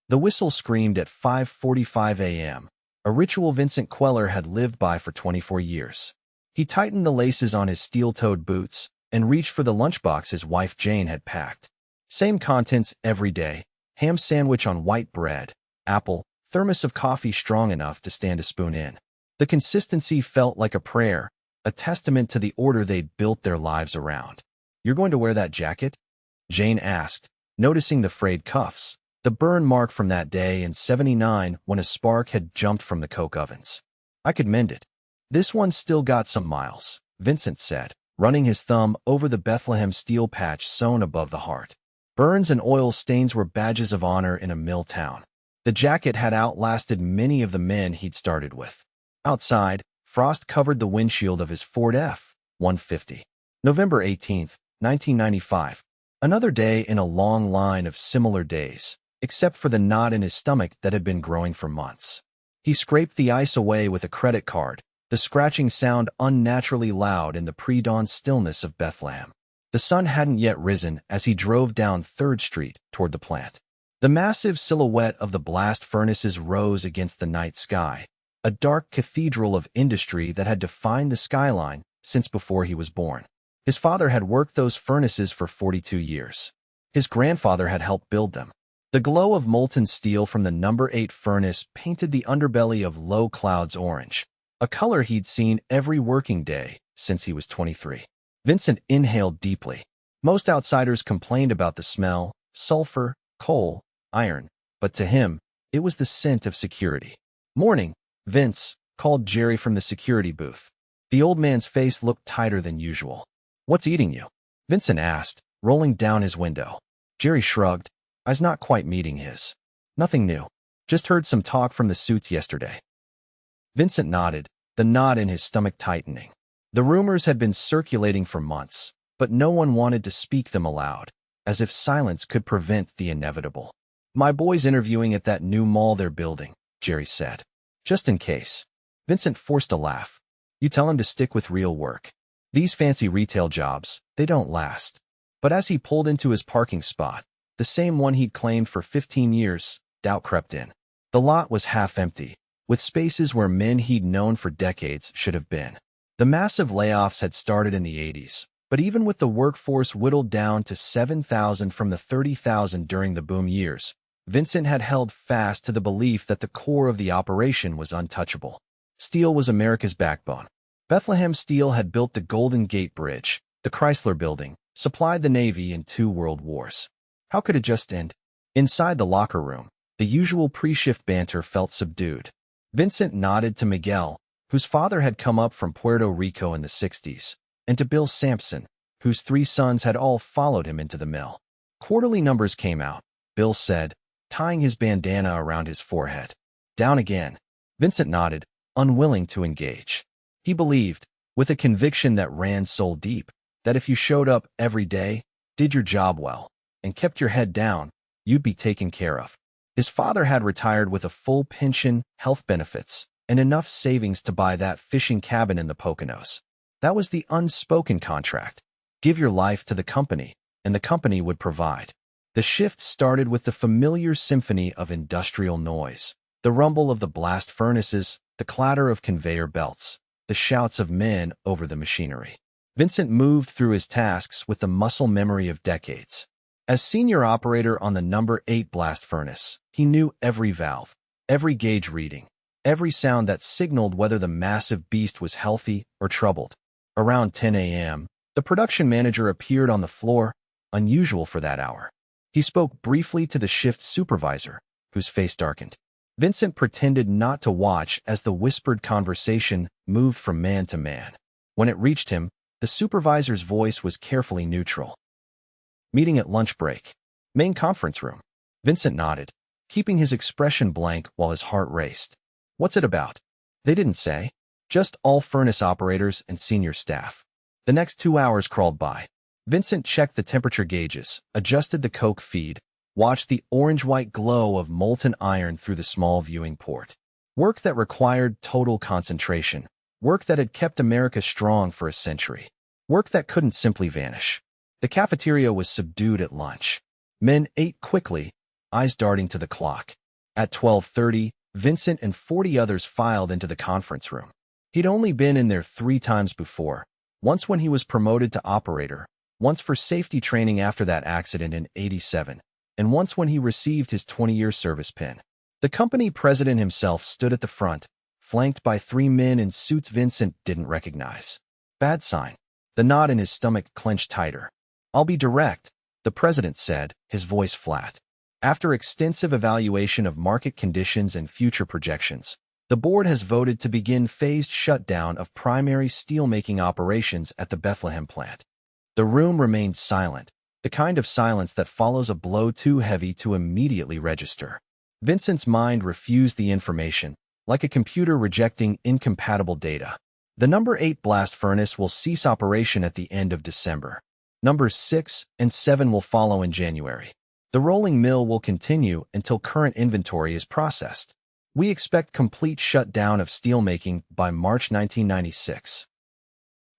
The whistle screamed at 5:45 a.m., a ritual Vincent Queller had lived by for 24 years. He tightened the laces on his steel-toed boots and reached for the lunchbox his wife Jane had packed. Same contents every day: ham sandwich on white bread, apple, thermos of coffee strong enough to stand a spoon in. The consistency felt like a prayer, a testament to the order they'd built their lives around. "You're going to wear that jacket?" Jane asked, noticing the frayed cuffs, the burn mark from that day in '79 when a spark had jumped from the coke ovens. "I could mend it. This one's still got some miles," Vincent said, running his thumb over the Bethlehem Steel patch sewn above the heart. Burns and oil stains were badges of honor in a mill town. The jacket had outlasted many of the men he'd started with. Outside, frost covered the windshield of his Ford F-150. November 18, 1995. Another day in a long line of similar days, except for the knot in his stomach that had been growing for months. He scraped the ice away with a credit card, the scratching sound unnaturally loud in the pre-dawn stillness of Bethlehem. The sun hadn't yet risen as he drove down 3rd Street toward the plant. The massive silhouette of the blast furnaces rose against the night sky, a dark cathedral of industry that had defined the skyline since before he was born. His father had worked those furnaces for 42 years. His grandfather had helped build them. The glow of molten steel from the number 8 furnace painted the underbelly of low clouds orange, a color he'd seen every working day since he was 23. Vincent inhaled deeply. Most outsiders complained about the smell: sulfur, coal, iron, but to him, it was the scent of security. "Morning, Vince," called Jerry from the security booth. The old man's face looked tighter than usual. "What's eating you?" Vincent asked, rolling down his window. Jerry shrugged. "I's not quite meeting his. Nothing new. Just heard some talk from the suits yesterday." Vincent nodded, the knot in his stomach tightening. The rumors had been circulating for months, but no one wanted to speak them aloud, as if silence could prevent the inevitable. "My boy's interviewing at that new mall they're building," Jerry said. "Just in case." Vincent forced a laugh. "You tell him to stick with real work. These fancy retail jobs, they don't last." But as he pulled into his parking spot, the same one he'd claimed for 15 years, doubt crept in. The lot was half empty, with spaces where men he'd known for decades should have been. The massive layoffs had started in the '80s, but even with the workforce whittled down to 7,000 from the 30,000 during the boom years, Vincent had held fast to the belief that the core of the operation was untouchable. Steel was America's backbone. Bethlehem Steel had built the Golden Gate Bridge, the Chrysler Building, supplied the Navy in 2 world wars. How could it just end? Inside the locker room, the usual pre-shift banter felt subdued. Vincent nodded to Miguel, whose father had come up from Puerto Rico in the '60s, and to Bill Sampson, whose 3 sons had all followed him into the mill. Quarterly numbers came out, Bill said, tying his bandana around his forehead. "Down again." Vincent nodded, unwilling to engage. He believed, with a conviction that ran soul deep, that if you showed up every day, did your job well, and kept your head down, you'd be taken care of. His father had retired with a full pension, health benefits, and enough savings to buy that fishing cabin in the Poconos. That was the unspoken contract. Give your life to the company, and the company would provide. The shift started with the familiar symphony of industrial noise, the rumble of the blast furnaces, the clatter of conveyor belts, the shouts of men over the machinery. Vincent moved through his tasks with the muscle memory of decades. As senior operator on the number 8 blast furnace, he knew every valve, every gauge reading, every sound that signaled whether the massive beast was healthy or troubled. Around 10 a.m., the production manager appeared on the floor, unusual for that hour. He spoke briefly to the shift supervisor, whose face darkened. Vincent pretended not to watch as the whispered conversation moved from man to man. When it reached him, the supervisor's voice was carefully neutral. "Meeting at lunch break. Main conference room." Vincent nodded, keeping his expression blank while his heart raced. "What's it about?" "They didn't say. Just all furnace operators and senior staff." The next 2 hours crawled by. Vincent checked the temperature gauges, adjusted the coke feed, watched the orange-white glow of molten iron through the small viewing port. Work that required total concentration. Work that had kept America strong for a century. Work that couldn't simply vanish. The cafeteria was subdued at lunch. Men ate quickly, eyes darting to the clock. At 12:30, Vincent and 40 others filed into the conference room. He'd only been in there 3 times before, once when he was promoted to operator, once for safety training after that accident in '87, and once when he received his 20-year service pin. The company president himself stood at the front, flanked by 3 men in suits Vincent didn't recognize. Bad sign. The knot in his stomach clenched tighter. "I'll be direct," the president said, his voice flat. "After extensive evaluation of market conditions and future projections, the board has voted to begin phased shutdown of primary steelmaking operations at the Bethlehem plant." The room remained silent, the kind of silence that follows a blow too heavy to immediately register. Vincent's mind refused the information, like a computer rejecting incompatible data. The number 8 blast furnace will cease operation at the end of December. Numbers 6 and 7 will follow in January. The rolling mill will continue until current inventory is processed. We expect complete shutdown of steelmaking by March 1996.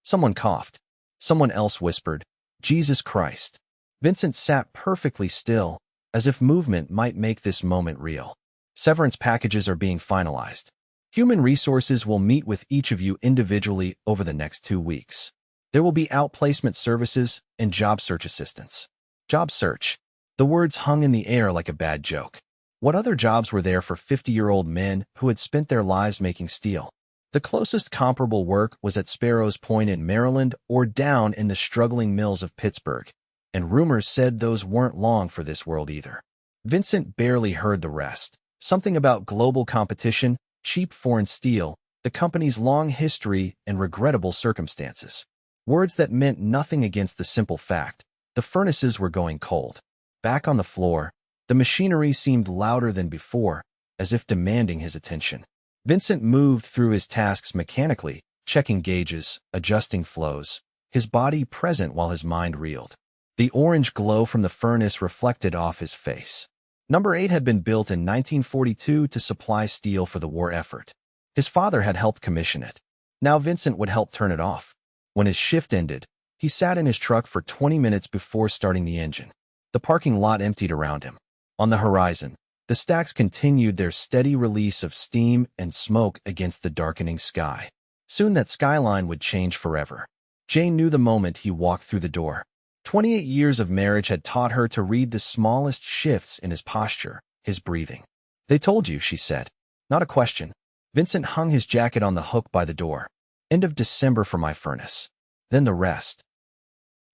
Someone coughed. Someone else whispered, "Jesus Christ." Vincent sat perfectly still, as if movement might make this moment real. Severance packages are being finalized. Human Resources will meet with each of you individually over the next 2 weeks. There will be outplacement services and job search assistance. Job search. The words hung in the air like a bad joke. What other jobs were there for 50-year-old men who had spent their lives making steel? The closest comparable work was at Sparrows Point in Maryland or down in the struggling mills of Pittsburgh, and rumors said those weren't long for this world either. Vincent barely heard the rest. Something about global competition, cheap foreign steel, the company's long history, and regrettable circumstances. Words that meant nothing against the simple fact: the furnaces were going cold. Back on the floor, the machinery seemed louder than before, as if demanding his attention. Vincent moved through his tasks mechanically, checking gauges, adjusting flows, his body present while his mind reeled. The orange glow from the furnace reflected off his face. Number 8 had been built in 1942 to supply steel for the war effort. His father had helped commission it. Now Vincent would help turn it off. When his shift ended, he sat in his truck for 20 minutes before starting the engine. The parking lot emptied around him. On the horizon, the stacks continued their steady release of steam and smoke against the darkening sky. Soon that skyline would change forever. Jane knew the moment he walked through the door. 28 years of marriage had taught her to read the smallest shifts in his posture, his breathing. "They told you," she said. Not a question. Vincent hung his jacket on the hook by the door. "End of December for my furnace. Then the rest."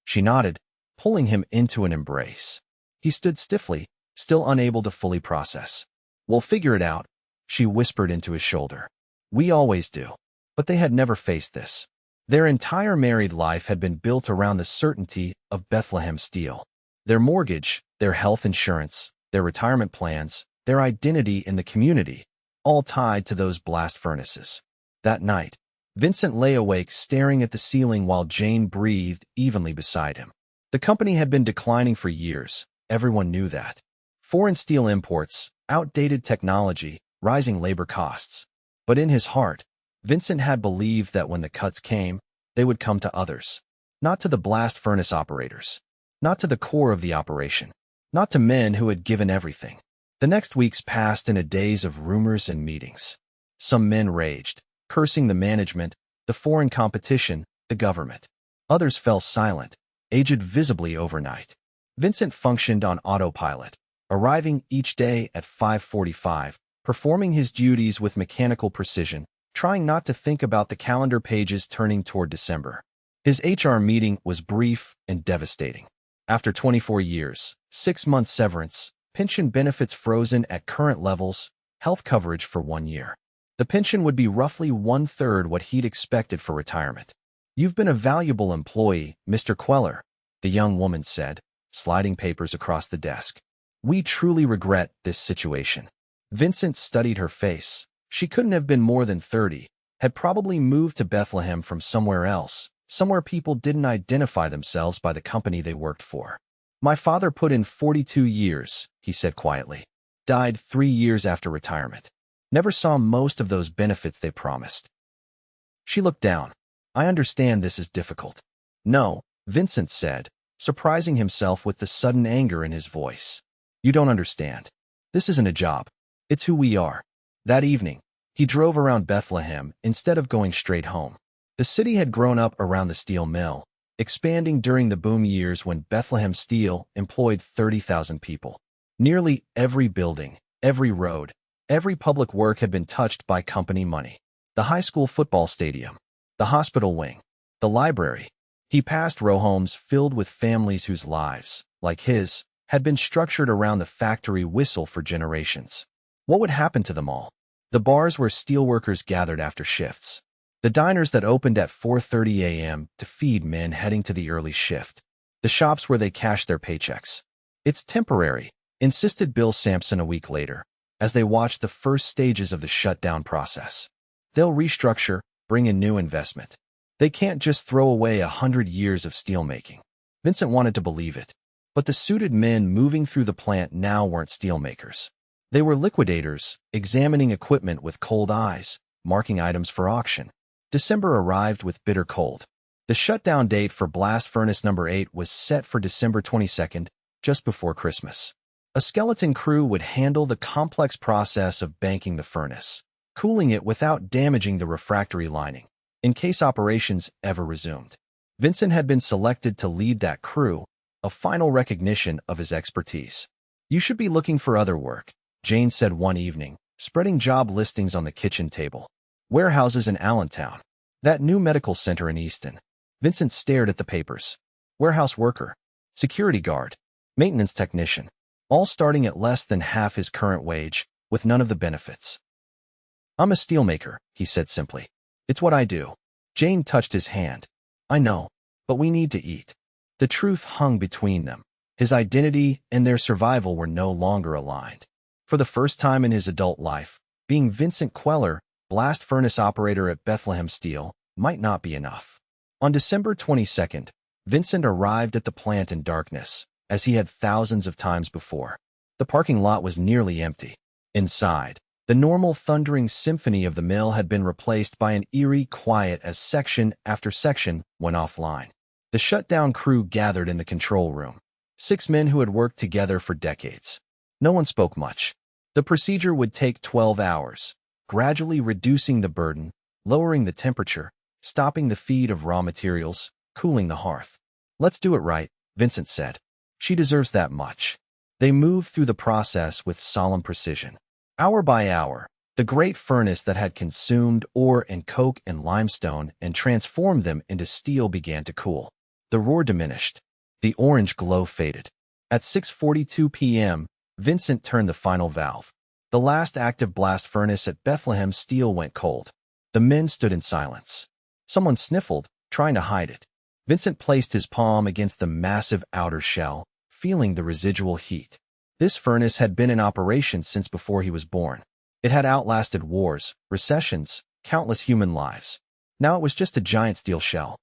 She nodded, pulling him into an embrace. He stood stiffly, still unable to fully process. "We'll figure it out," she whispered into his shoulder. "We always do." But they had never faced this. Their entire married life had been built around the certainty of Bethlehem Steel. Their mortgage, their health insurance, their retirement plans, their identity in the community, all tied to those blast furnaces. That night, Vincent lay awake staring at the ceiling while Jane breathed evenly beside him. The company had been declining for years. Everyone knew that. Foreign steel imports, outdated technology, rising labor costs. But in his heart, Vincent had believed that when the cuts came, they would come to others. Not to the blast furnace operators. Not to the core of the operation. Not to men who had given everything. The next weeks passed in a daze of rumors and meetings. Some men raged, cursing the management, the foreign competition, the government. Others fell silent, aged visibly overnight. Vincent functioned on autopilot, arriving each day at 5:45, performing his duties with mechanical precision, trying not to think about the calendar pages turning toward December. His HR meeting was brief and devastating. After 24 years, 6 months severance, pension benefits frozen at current levels, health coverage for 1 year. The pension would be roughly 1/3 what he'd expected for retirement. "You've been a valuable employee, Mr. Queller," the young woman said, sliding papers across the desk. "We truly regret this situation." Vincent studied her face. She couldn't have been more than 30, had probably moved to Bethlehem from somewhere else, somewhere people didn't identify themselves by the company they worked for. "My father put in 42 years, he said quietly. Died 3 years after retirement. Never saw most of those benefits they promised." She looked down. "I understand this is difficult." "No," Vincent said, surprising himself with the sudden anger in his voice. "You don't understand. This isn't a job. It's who we are. That evening, he drove around Bethlehem instead of going straight home. The city had grown up around the steel mill, expanding during the boom years when Bethlehem Steel employed 30,000 people. Nearly every building, every road, every public work had been touched by company money. The high school football stadium, the hospital wing, the library. He passed row homes filled with families whose lives, like his, had been structured around the factory whistle for generations. What would happen to them all? The bars where steelworkers gathered after shifts. The diners that opened at 4:30 a.m. to feed men heading to the early shift. The shops where they cashed their paychecks. It's temporary, insisted Bill Sampson a week later, as they watched the first stages of the shutdown process. They'll restructure, bring in new investment. They can't just throw away 100 years of steelmaking. Vincent wanted to believe it. But the suited men moving through the plant now weren't steelmakers. They were liquidators, examining equipment with cold eyes, marking items for auction. December arrived with bitter cold. The shutdown date for blast furnace number 8 was set for December 22nd, just before Christmas. A skeleton crew would handle the complex process of banking the furnace, cooling it without damaging the refractory lining, in case operations ever resumed. Vincent had been selected to lead that crew, a final recognition of his expertise. "You should be looking for other work," Jane said one evening, spreading job listings on the kitchen table. Warehouses in Allentown. That new medical center in Easton. Vincent stared at the papers. Warehouse worker. Security guard. Maintenance technician. All starting at less than half his current wage, with none of the benefits. "I'm a steelmaker," he said simply. "It's what I do." Jane touched his hand. "I know, but we need to eat." The truth hung between them. His identity and their survival were no longer aligned. For the first time in his adult life, being Vincent Queller, blast furnace operator at Bethlehem Steel, might not be enough. On December 22nd, Vincent arrived at the plant in darkness, as he had thousands of times before. The parking lot was nearly empty. Inside, the normal thundering symphony of the mill had been replaced by an eerie quiet as section after section went offline. The shutdown crew gathered in the control room. 6 men who had worked together for decades. No one spoke much. The procedure would take 12 hours, gradually reducing the burden, lowering the temperature, stopping the feed of raw materials, cooling the hearth. "Let's do it right," Vincent said. "She deserves that much." They moved through the process with solemn precision. Hour by hour, the great furnace that had consumed ore and coke and limestone and transformed them into steel began to cool. The roar diminished. The orange glow faded. At 6:42 p.m., Vincent turned the final valve. The last active blast furnace at Bethlehem Steel went cold. The men stood in silence. Someone sniffled, trying to hide it. Vincent placed his palm against the massive outer shell, feeling the residual heat. This furnace had been in operation since before he was born. It had outlasted wars, recessions, countless human lives. Now it was just a giant steel shell.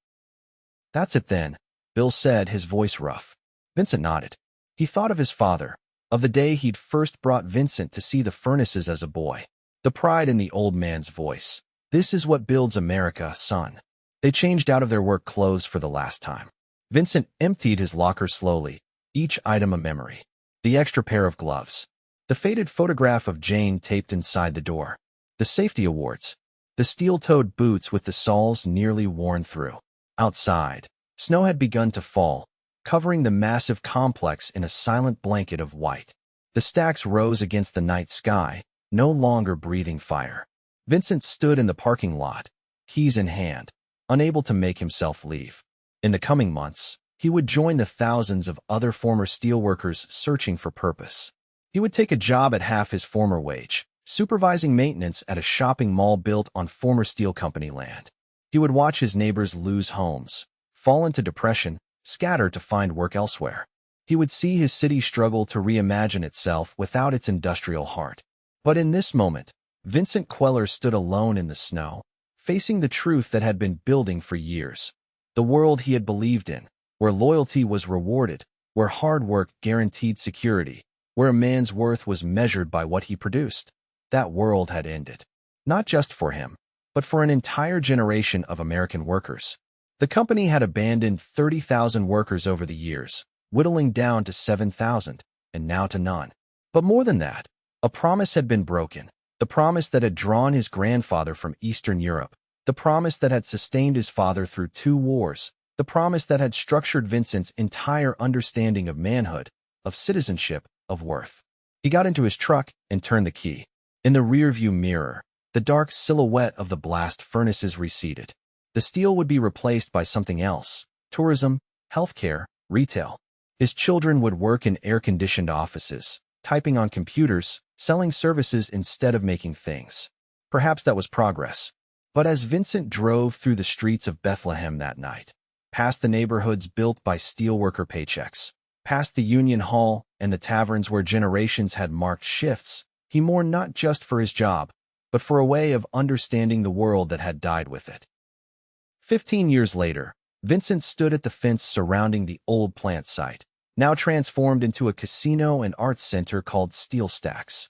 "That's it then," Bill said, his voice rough. Vincent nodded. He thought of his father, of the day he'd first brought Vincent to see the furnaces as a boy. The pride in the old man's voice. "This is what builds America, son." They changed out of their work clothes for the last time. Vincent emptied his locker slowly, each item a memory. The extra pair of gloves. The faded photograph of Jane taped inside the door. The safety awards. The steel-toed boots with the soles nearly worn through. Outside, snow had begun to fall, covering the massive complex in a silent blanket of white. The stacks rose against the night sky, no longer breathing fire. Vincent stood in the parking lot, keys in hand, unable to make himself leave. In the coming months, he would join the thousands of other former steelworkers searching for purpose. He would take a job at half his former wage, supervising maintenance at a shopping mall built on former steel company land. He would watch his neighbors lose homes, fall into depression, scatter to find work elsewhere. He would see his city struggle to reimagine itself without its industrial heart. But in this moment, Vincent Queller stood alone in the snow, facing the truth that had been building for years. The world he had believed in, where loyalty was rewarded, where hard work guaranteed security, where a man's worth was measured by what he produced. That world had ended. Not just for him, but for an entire generation of American workers. The company had abandoned 30,000 workers over the years, whittling down to 7,000, and now to none. But more than that, A promise had been broken, the promise that had drawn his grandfather from Eastern Europe, the promise that had sustained his father through 2 wars, the promise that had structured Vincent's entire understanding of manhood, of citizenship, of worth. He got into his truck and turned the key. In the rearview mirror, the dark silhouette of the blast furnaces receded. The steel would be replaced by something else: tourism, healthcare, retail. His children would work in air-conditioned offices, typing on computers, selling services instead of making things. Perhaps that was progress. But as Vincent drove through the streets of Bethlehem that night, past the neighborhoods built by steelworker paychecks, past the Union Hall and the taverns where generations had marked shifts, he mourned not just for his job, but for a way of understanding the world that had died with it. 15 years later, Vincent stood at the fence surrounding the old plant site, now transformed into a casino and arts center called Steel Stacks.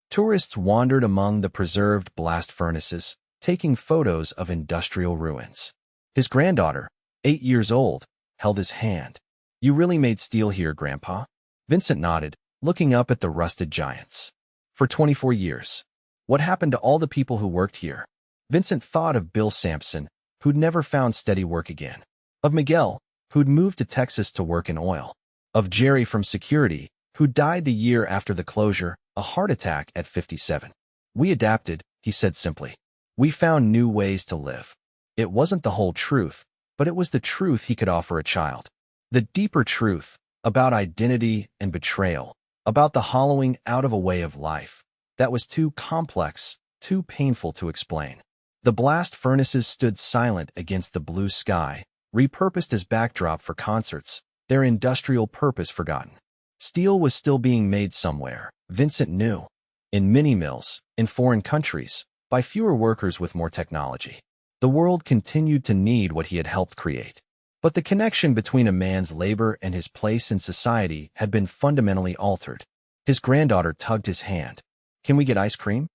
Tourists wandered among the preserved blast furnaces, taking photos of industrial ruins. His granddaughter, 8 years old, held his hand. "You really made steel here, Grandpa?" Vincent nodded, looking up at the rusted giants. "For 24 years. What happened to all the people who worked here?" Vincent thought of Bill Sampson, who'd never found steady work again. Of Miguel, who'd moved to Texas to work in oil. Of Jerry from security, who died the year after the closure, a heart attack at 57. "We adapted," he said simply. "We found new ways to live." It wasn't the whole truth, but it was the truth he could offer a child. The deeper truth, about identity and betrayal, about the hollowing out of a way of life, that was too complex, too painful to explain. The blast furnaces stood silent against the blue sky, repurposed as backdrop for concerts, their industrial purpose forgotten. Steel was still being made somewhere, Vincent knew. In mini-mills, in foreign countries, by fewer workers with more technology. The world continued to need what he had helped create. But the connection between a man's labor and his place in society had been fundamentally altered. His granddaughter tugged his hand. "Can we get ice cream?"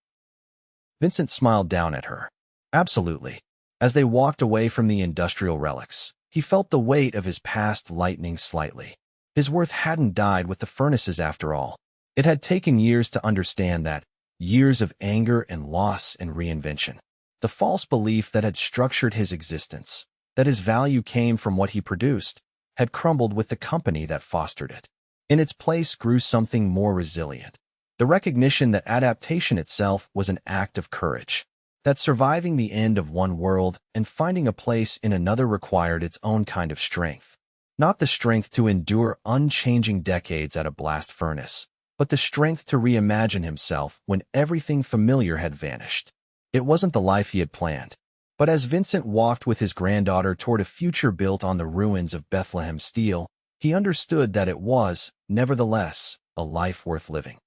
Vincent smiled down at her. "Absolutely." As they walked away from the industrial relics, he felt the weight of his past lightening slightly. His worth hadn't died with the furnaces after all. It had taken years to understand that, years of anger and loss and reinvention. The false belief that had structured his existence, that his value came from what he produced, had crumbled with the company that fostered it. In its place grew something more resilient. The recognition that adaptation itself was an act of courage, that surviving the end of one world and finding a place in another required its own kind of strength. Not the strength to endure unchanging decades at a blast furnace, but the strength to reimagine himself when everything familiar had vanished. It wasn't the life he had planned. But as Vincent walked with his granddaughter toward a future built on the ruins of Bethlehem Steel, he understood that it was, nevertheless, a life worth living.